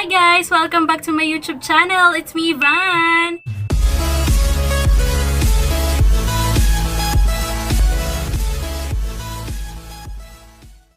Hi guys! Welcome back to my YouTube channel. It's me, Van!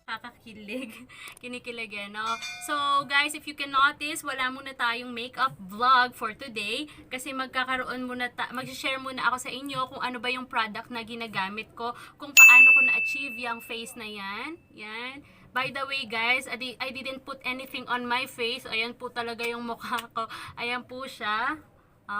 Kakakilig. Kinikilig eh, no? So guys, if you can notice, wala muna tayong makeup vlog for today kasi magkakaroon muna mag-share muna ako sa inyo kung ano ba yung product na ginagamit ko, kung paano ko na-achieve yung face na yan. Yan. By the way guys, I didn't put anything on my face. Ayan po talaga yung mukha ko. Ayan po siya.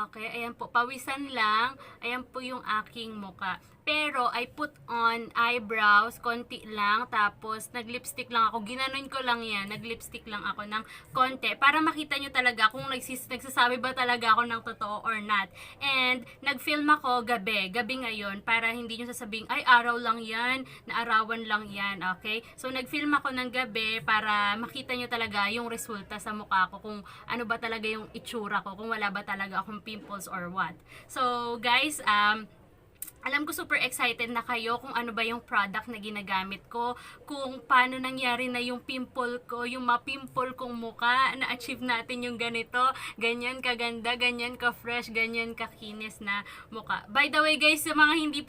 Okay, ayan po. Pawisan lang. Ayan po yung aking mukha. Pero, I put on eyebrows, konti lang, tapos nag-lipstick lang ako. Ginanon ko lang yan. Nag-lipstick lang ako ng konti para makita nyo talaga kung nagsasabi ba talaga ako ng totoo or not. And, nag-film ako gabi ngayon, para hindi nyo sasabing, ay, araw lang yan, naarawan lang yan, okay? So, nag-film ako ng gabi para makita nyo talaga yung resulta sa mukha ko, kung ano ba talaga yung itsura ko, kung wala ba talaga akong pimples or what. So, guys, alam ko super excited na kayo kung ano ba yung product na ginagamit ko, kung paano nangyari na yung pimple ko, yung ma-pimple kong mukha, na-achieve natin yung ganito, ganyan kaganda, ganyan ka-fresh, ganyan kakinis na mukha. By the way guys, sa mga hindi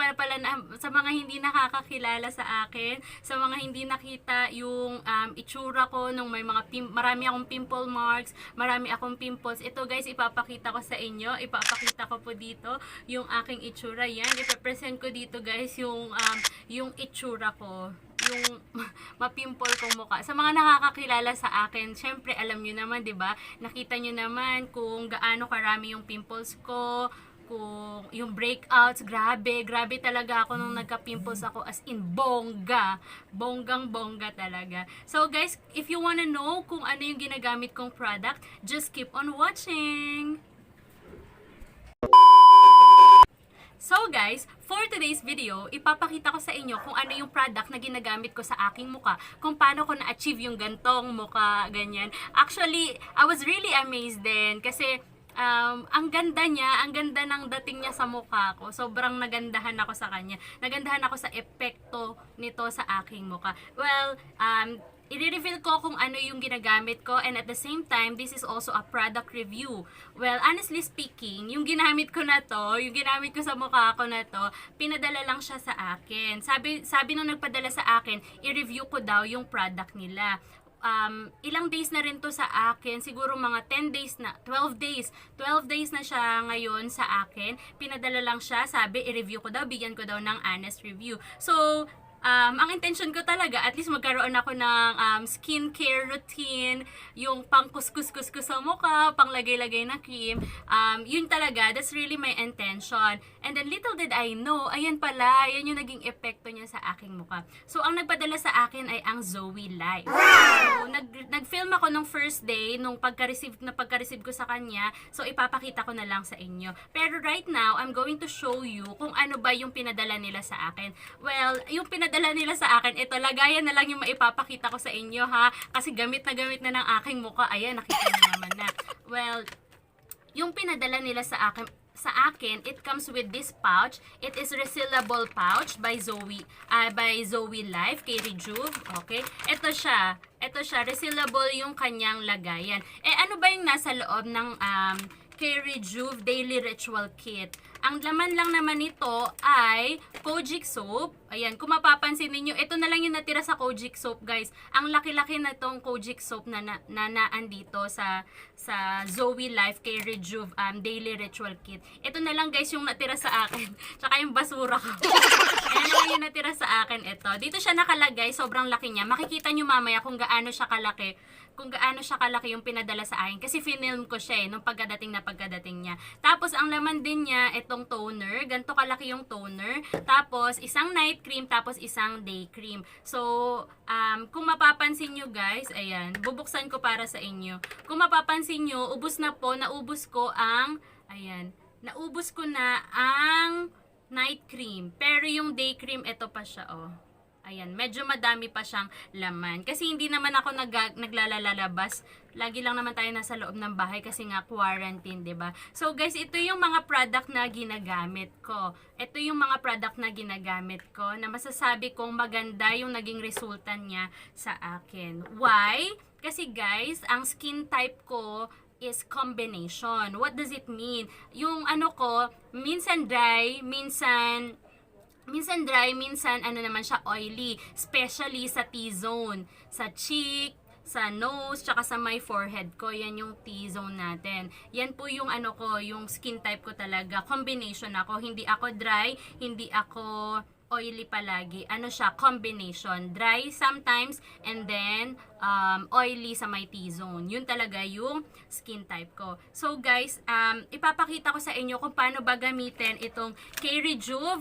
sa mga hindi nakakakilala sa akin, sa mga hindi nakita yung itsura ko nung may mga marami akong pimple marks, marami akong pimples, ito guys ipapakita ko sa inyo, ipapakita ko po dito yung aking itsura. Yan, present ko dito guys yung itsura ko, yung mapimple kong mukha. Sa mga nakakakilala sa akin, syempre alam nyo naman, 'di ba? Nakita nyo naman kung gaano karami yung pimples ko, kung yung breakouts, grabe talaga ako nung nagka-pimples ako, as in bonggang-bongga talaga. So guys, if you wanna know kung ano yung ginagamit kong product, just keep on watching. So guys, for today's video, ipapakita ko sa inyo kung ano yung product na ginagamit ko sa aking mukha, kung paano ko na-achieve yung gantong mukha, ganyan. Actually, I was really amazed din kasi ang ganda niya, ang ganda ng dating niya sa mukha ko. Sobrang nagandahan ako sa kanya. Nagandahan ako sa epekto nito sa aking mukha. Well, i-reveal ko kung ano yung ginagamit ko, and at the same time, this is also a product review. Well, honestly speaking, yung ginamit ko na to, yung ginamit ko sa mukha ko na to, pinadala lang siya sa akin. Sabi nung nagpadala sa akin, i-review ko daw yung product nila. Ilang days na rin to sa akin, siguro mga 10 days na, 12 days na siya ngayon sa akin. Pinadala lang siya, sabi i-review ko daw, bigyan ko daw ng honest review. So, ang intention ko talaga, at least magkaroon ako ng skincare routine, yung pang kuskus-kuskus sa mukha, pang lagay-lagay na cream, yun talaga, that's really my intention. And then little did I know, ayan pala, yan yung naging epekto niya sa aking mukha. So ang nagpadala sa akin ay ang Zoe Life. So nag-film ako nung first day, nung pagka-receive ko sa kanya, so ipapakita ko na lang sa inyo. Pero right now, I'm going to show you kung ano ba yung pinadala nila sa akin. Well, yung pinadala nila sa akin, ito, lagayan na lang yung maipapakita ko sa inyo ha, kasi gamit na ng aking mukha. Ayan, nakita niyo naman na. Well, yung pinadala nila sa akin, it comes with this pouch. It is resealable pouch by Zoe Life kay Rejuv. Okay? Ito siya, resealable yung kanyang lagayan. Eh ano ba yung nasa loob ng kay Rejuv Daily Ritual Kit? Ang laman lang naman nito ay Kojic soap. Ayan, kung mapapansin niyo, ito na lang yung natira sa Kojic soap, guys. Ang laki-laki na tong Kojic soap na naandito sa Zoe Life kay Rejuv Daily Ritual Kit. Ito na lang, guys, yung natira sa akin. Tsaka yung basura ko. Ayan lang yung natira sa akin ito. Dito siya nakalagay, sobrang laki niya. Makikita niyo mamaya kung gaano siya kalaki. Kung gaano siya kalaki yung pinadala sa akin. Kasi finilm ko siya nung pagkadating niya. Tapos, ang laman din niya, itong toner. Ganito kalaki yung toner. Tapos, isang night cream, tapos isang day cream. So, kung mapapansin nyo guys, ayan, bubuksan ko para sa inyo. Kung mapapansin nyo, naubos ko na ang night cream. Pero yung day cream, ito pa siya, oh. Ayan, medyo madami pa siyang laman. Kasi hindi naman ako naglalalabas. Lagi lang naman tayo nasa loob ng bahay kasi nga quarantine, 'di ba? So guys, ito yung mga product na ginagamit ko. Ito yung mga product na ginagamit ko na masasabi kong maganda yung naging resulta niya sa akin. Why? Kasi guys, ang skin type ko is combination. What does it mean? Yung ano ko, minsan dry, minsan ano naman siya, oily, especially sa T-zone, sa cheek, sa nose, tsaka sa my forehead ko. Yan yung T-zone natin. Yan po yung ano ko, yung skin type ko talaga. Combination ako. Hindi ako dry, hindi ako oily palagi. Ano siya? Combination. Dry sometimes, and then oily sa my T-zone. Yun talaga yung skin type ko. So guys, ipapakita ko sa inyo kung paano ba gamitin itong Rejuv,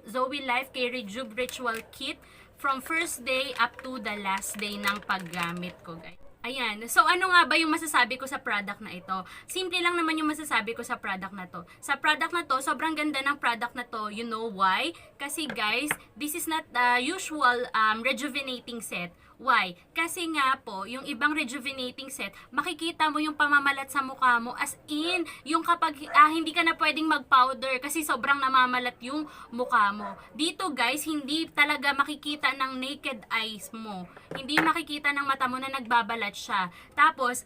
Zoe Life Rejuv Ritual Kit from first day up to the last day ng paggamit ko, guys. Ayan. So, ano nga ba yung masasabi ko sa product na ito? Simple lang naman yung masasabi ko sa product na to. Sa product na to, sobrang ganda ng product na to. You know why? Kasi guys, this is not the usual rejuvenating set. Why? Kasi nga po, yung ibang rejuvenating set, makikita mo yung pamamalat sa mukha mo. As in, yung kapag hindi ka na pwedeng mag-powder kasi sobrang namamalat yung mukha mo. Dito guys, hindi talaga makikita ng naked eyes mo. Hindi makikita ng mata mo na nagbabalat siya. Tapos,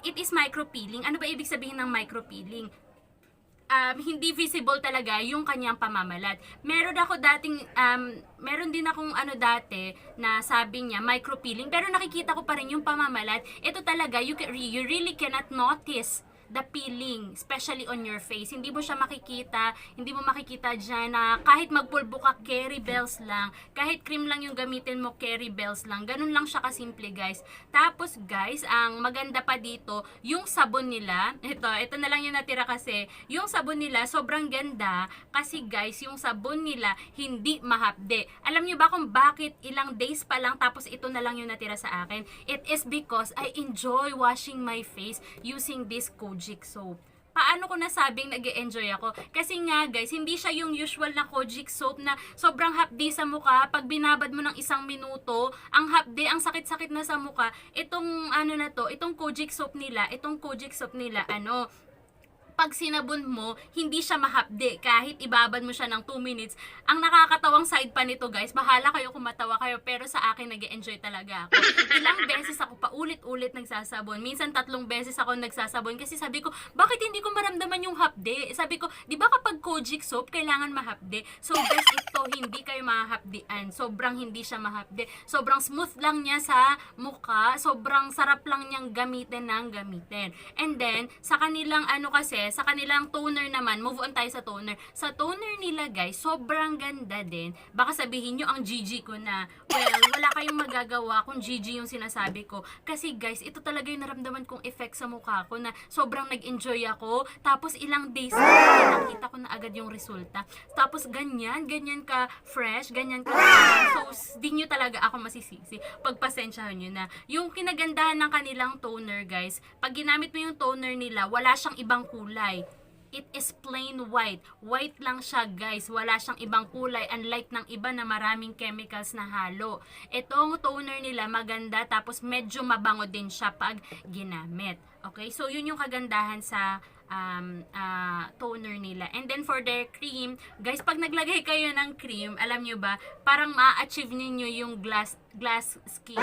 it is micro-peeling. Ano ba ibig sabihin ng micro-peeling? Hindi visible talaga yung kanyang pamamalat. Meron din akong ano dati na sabi niya micro-peeling, pero nakikita ko pa rin yung pamamalat. Ito talaga, you really cannot notice the peeling, especially on your face. Hindi mo siya makikita, hindi mo makikita dyan na kahit magpulbo ka, carry bells lang. Kahit cream lang yung gamitin mo, carry bells lang. Ganun lang siya kasimple, guys. Tapos, guys, ang maganda pa dito, yung sabon nila, ito na lang yung natira kasi, yung sabon nila, sobrang ganda kasi, guys, yung sabon nila, hindi mahapde. Alam nyo ba kung bakit ilang days pa lang, tapos ito na lang yung natira sa akin? It is because I enjoy washing my face using this Kojic soap. Paano ko nasabing nag-e-enjoy ako? Kasi nga guys, hindi siya yung usual na Kojic soap na sobrang hapdi sa mukha. Pag binabad mo ng 1 minuto, ang hapdi, ang sakit-sakit na sa mukha. Itong ano na to, itong Kojic soap nila, pag sinabon mo, hindi siya mahapde. Kahit ibabad mo siya ng 2 minutes. Ang nakakatawang side pa nito, guys, bahala kayo kung matawa kayo, pero sa akin nag-e-enjoy talaga ako. Ilang beses ako paulit-ulit nagsasabon. Minsan 3 beses ako nagsasabon kasi sabi ko, bakit hindi ko maramdaman yung hapde? Sabi ko, di ba kapag Kojic soap, kailangan mahapde? So, guys, ito, hindi kayo mahapdian. Sobrang hindi siya mahapde. Sobrang smooth lang niya sa mukha. Sobrang sarap lang niyang gamitin. And then, sa kanilang sa kanilang toner naman, move on tayo sa toner. Sa toner nila, guys, sobrang ganda din. Baka sabihin nyo, ang GG ko na. Well, wala kayong magagawa kung GG yung sinasabi ko. Kasi, guys, ito talaga yung naramdaman kong effect sa mukha ko na sobrang nag-enjoy ako. Tapos, ilang days na nakita ko na agad yung resulta. Tapos, ganyan ka fresh, ganyan ka so, di nyo talaga ako masisisi. Pagpasensyahan nyo na. Yung kinagandahan ng kanilang toner, guys, pag ginamit mo yung toner nila, wala siyang ibang kulay. It is plain white. White lang siya, guys. Wala siyang ibang kulay. Unlike ng iba na maraming chemicals na halo. Itong toner nila maganda. Tapos medyo mabango din siya pag ginamit. Okay? So, yun yung kagandahan sa toner nila. And then for their cream, guys, pag naglagay kayo ng cream, alam nyo ba, parang ma-achieve niyo yung glass skin.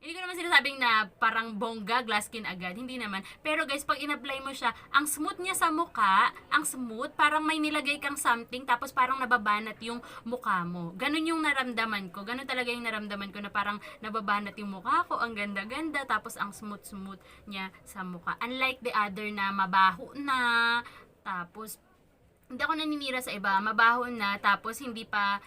Hindi ko naman sinasabing na parang bongga, glass skin agad. Hindi naman. Pero guys, pag in-apply mo siya, ang smooth niya sa mukha, ang smooth, parang may nilagay kang something, tapos parang nababanat yung mukha mo. Ganun yung naramdaman ko. Ganun talaga yung naramdaman ko na parang nababanat yung mukha ko, ang ganda-ganda, tapos ang smooth-smooth niya sa mukha. Unlike the other na mabaho na, tapos hindi ako naninira sa iba, mabaho na, tapos hindi pa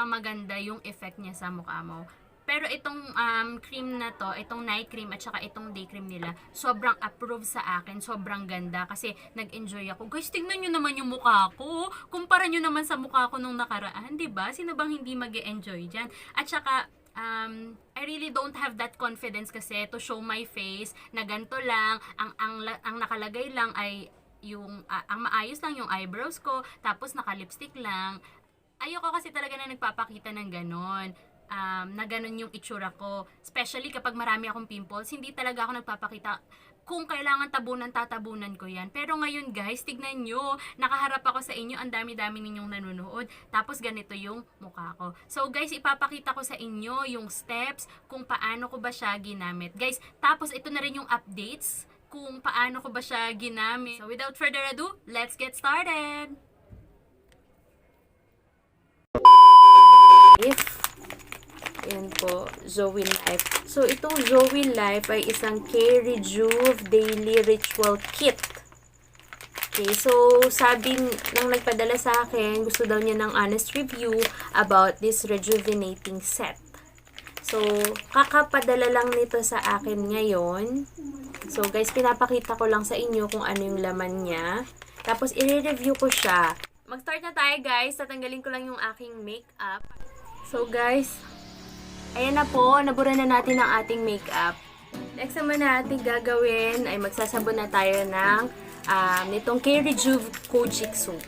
maganda yung effect niya sa mukha mo. Pero itong cream na to, itong night cream at saka itong day cream nila, sobrang approve sa akin, sobrang ganda kasi nag-enjoy ako. Guys, tingnan nyo naman yung mukha ko. Kumpara nyo naman sa mukha ko nung nakaraan, 'di ba? Sino bang hindi mag-enjoy diyan? At saka I really don't have that confidence kasi to show my face na ganito lang, ang nakalagay lang ay yung ang maayos lang yung eyebrows ko, tapos naka-lipstick lang. ayoko kasi talaga na nagpapakita ng ganon. Na ganon yung itsura ko. Especially kapag marami akong pimples, hindi talaga ako nagpapakita. Kung kailangan tabunan, tatabunan ko yan. Pero ngayon guys, tignan nyo, nakaharap ako sa inyo, ang dami-dami ninyong nanonood. Tapos ganito yung mukha ko. So guys, ipapakita ko sa inyo yung steps kung paano ko ba siya ginamit. Guys, tapos ito na rin yung updates kung paano ko ba siya ginamit. So without further ado, let's get started! Ayan po, Zoe Life. So, itong Zoe Life ay isang Rejuv Daily Ritual Kit. Okay, so, sabi nang nagpadala sa akin, gusto daw niya ng honest review about this rejuvenating set. So, kakapadala lang nito sa akin ngayon. So, guys, pinapakita ko lang sa inyo kung ano yung laman niya. Tapos, i-review ko siya. Mag-start na tayo, guys. Tatanggalin ko lang yung aking makeup. So, guys, ayan na po, nabura na natin ang ating makeup. Next naman natin gagawin ay magsasabon na tayo ng nitong Rejuv Kojic Soap.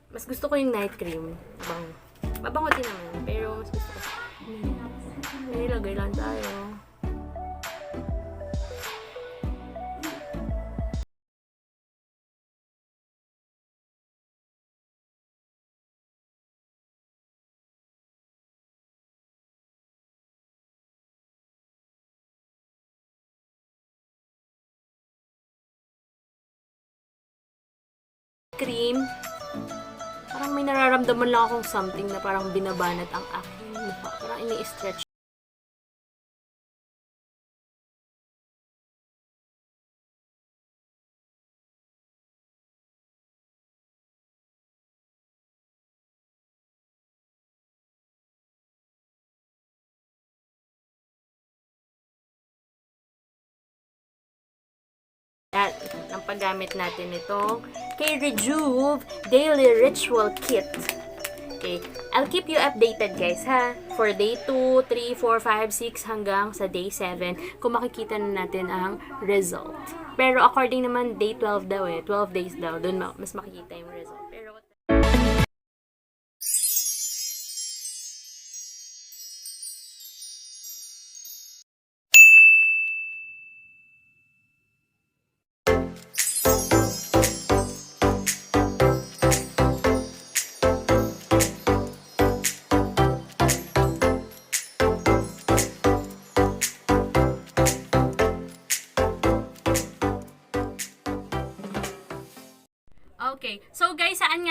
Mas gusto ko yung night cream. Bango. Mabango din naman, pero mas gusto ko. Nilagay lang tayo. Cream. Parang may nararamdaman lang akong something na parang binabanat ang aking mukha. Parang ini-stretch. At ang paggamit natin itong Rejuv Daily Ritual Kit. Okay, I'll keep you updated guys ha. For day 2, 3, 4, 5, 6 hanggang sa day 7 kung makikita na natin ang result. Pero according naman day 12 daw 12 days daw, dun mas makikita yung result. Pero okay, so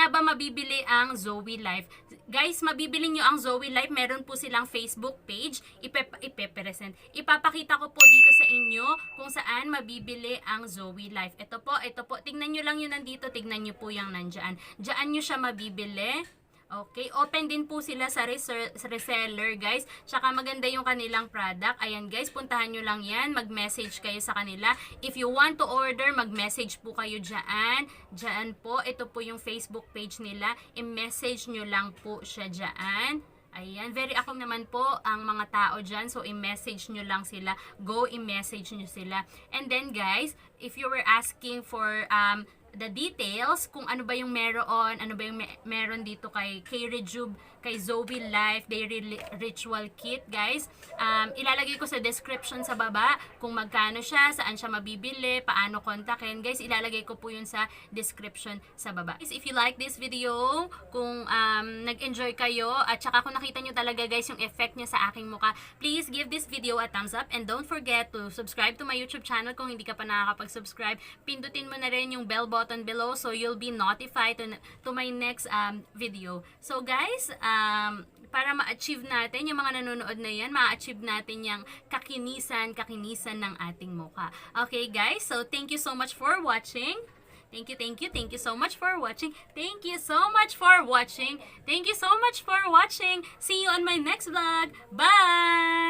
nga ba mabibili ang Zoe Life? Guys, mabibili nyo ang Zoe Life. Meron po silang Facebook page. Ipapakita ko po dito sa inyo kung saan mabibili ang Zoe Life. Ito po. Tignan nyo lang yun nandito. Tignan nyo po yung nandyan. Diyan nyo siya mabibili. Okay, open din po sila sa reseller, guys. Tsaka maganda yung kanilang product. Ayan, guys, puntahan nyo lang yan. Mag-message kayo sa kanila. If you want to order, mag-message po kayo dyan. Dyan po, ito po yung Facebook page nila. I-message nyo lang po siya dyan. Ayan, very active naman po ang mga tao dyan. So, i-message nyo lang sila. Go, i-message nyo sila. And then, guys, if you were asking for the details, kung ano ba yung meron, ano ba yung meron dito kay Rejuv, kay Zoe Life Daily Ritual Kit, guys. Ilalagay ko sa description sa baba kung magkano siya, saan siya mabibili, paano kontakin. Guys, ilalagay ko po yun sa description sa baba. Guys, if you like this video, kung nag-enjoy kayo, at saka kung nakita nyo talaga, guys, yung effect niya sa aking mukha, please give this video a thumbs up and don't forget to subscribe to my YouTube channel kung hindi ka pa nakakapag-subscribe. Pindutin mo na rin yung bell button below so you'll be notified to my next video. So guys, para ma-achieve natin, yung mga nanonood na yan, ma-achieve natin yung kakinisan ng ating mukha. Okay guys, so thank you so much for watching. Thank you so much for watching. Thank you so much for watching. Thank you so much for watching. See you on my next vlog. Bye!